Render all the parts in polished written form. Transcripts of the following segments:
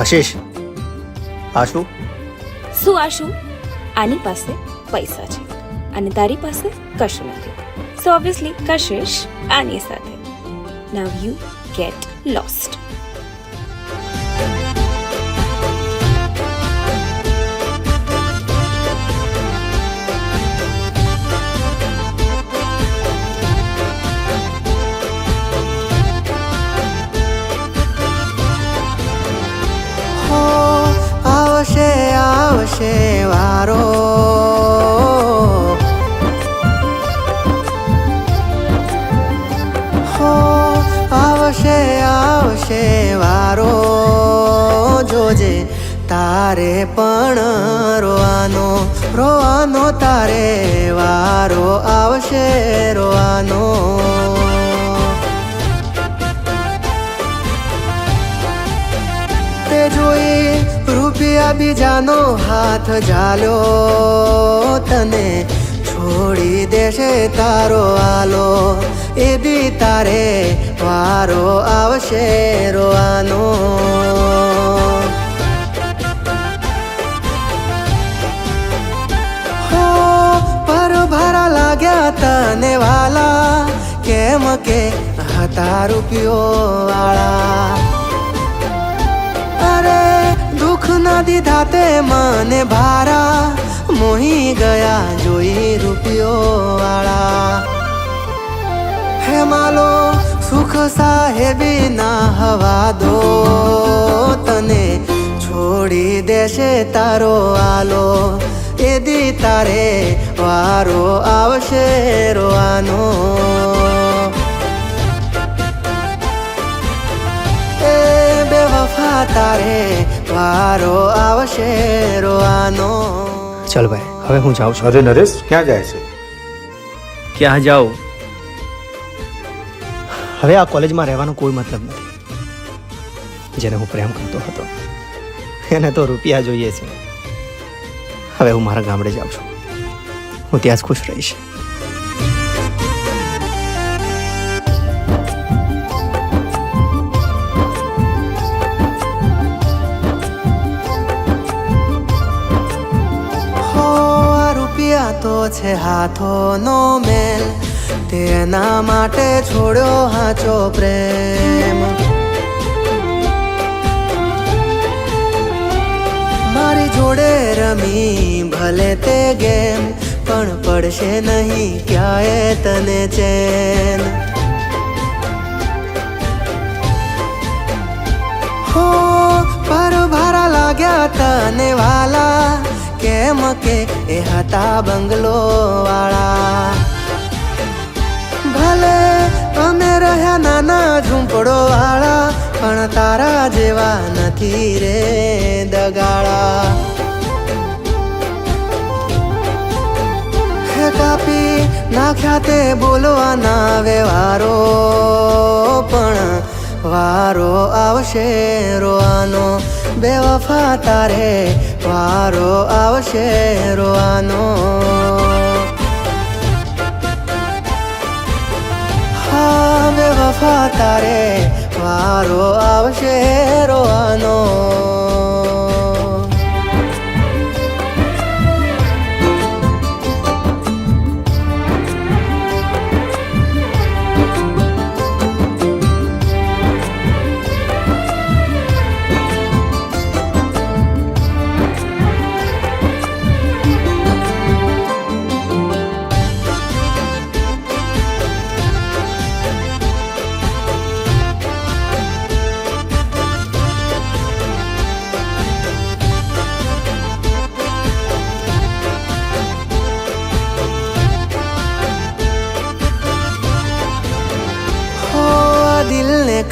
આશીષ, આશુ શું આશુ? આની પાસે પૈસા છે અને તારી પાસે કશું નથી. સો ઓબ્વિયસલી કશિશ આની સાથે. નાઉ યુ ગેટ લોસ્ટ. આવશે વારો, હો આવશે વારો, જોજે તારે પણ રોવાનો તારે વારો આવશે રોવાનો. તે જોઈ રૂપિયા બીજાનો હાથ ઝાલ્યો, તને છોડી દેશે તારો આલો, એ દી તારે વારો આવશે રોવાનો. હો પર ભારા લાગ્યા તને વાલા, કેમ કે હતા રૂપિયો વાળા. અરે દુઃખ ના દીધા તે મને ભારા, મોહી ગયા જોઈ રૂપિયો વાળા. હે માલો સુખ સાહેબી ના હવા દો, તને છોડી દેશે તારો આલો, એ દી તારે વારો આવશે રોવાનો. બેવફા તારે વારો આવશે રોવાનો. ચાલ ભાઈ, હવે હું જાઉં છું. અરે નરેશ, ક્યાં જાય છે? ક્યાં જાઉં? હવે આ કોલેજમાં રહેવાનો કોઈ મતલબ નથી. જેને હું પ્રેમ કરતો હતો એને તો રૂપિયા જોઈએ છે. હવે હું મારા ગામડે જાઉં છું. હું ત્યાં જ ખુશ રહીશ. તો છે હાથોનો મેલ, તેના માટે છોડ્યો હાચો પ્રેમ. મારી જોડે રમી ભલે તે ગેમ, પણ પડશે નહીં ક્યાંય તને ચેન. હો પર ભારા લાગ્યા તને વાલા, કેમ કે એ હતા બંગલો વાળા. ભલે અમે રહ્યા નાના ઝૂંપડો વાળા, પણ તારા જેવા નથી રે દગાળા. હે કાપી નાખ્યા તે બોલવાના વ્યવહારો, પણ વારો આવશે રોવાનો. બેવફા તારે વારો આવશે રોવાનો. હા બેવફા તારે વારો આવશે રોવાનો.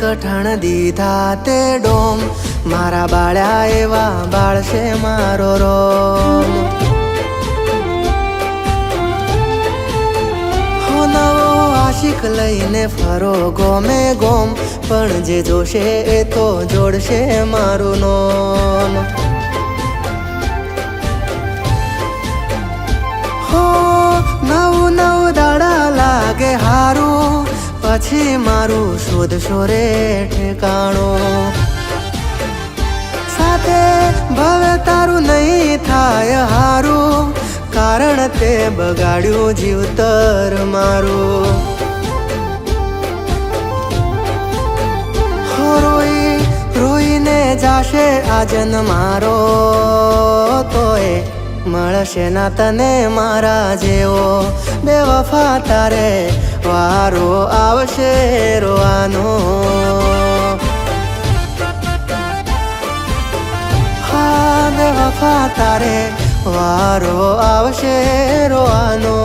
કઠણ દીધા તે ડોમ, મારા બાળ્યા એવા બાળશે મારો રોમ. હો નવો આશિક લઈને ફરો ગોમે ગોમ, પણ જે જોશે એ તો જોડશે મારું નોમ. હો નવું દાડા લાગે હારું, પછી મારું શોધશો રે ઠેકાણો. તે ભવે તારું નહીં થાય હારું, કારણ તે બગાડ્યું જીવતર મારું. રોઈ રોઈને જાશે આજન મારો, તોય મળશે ના તને મારા જેવો. બેવફા તારે વારો આવશે રોવાનો, હા બેવફા તારે વારો આવશે રોવાનો.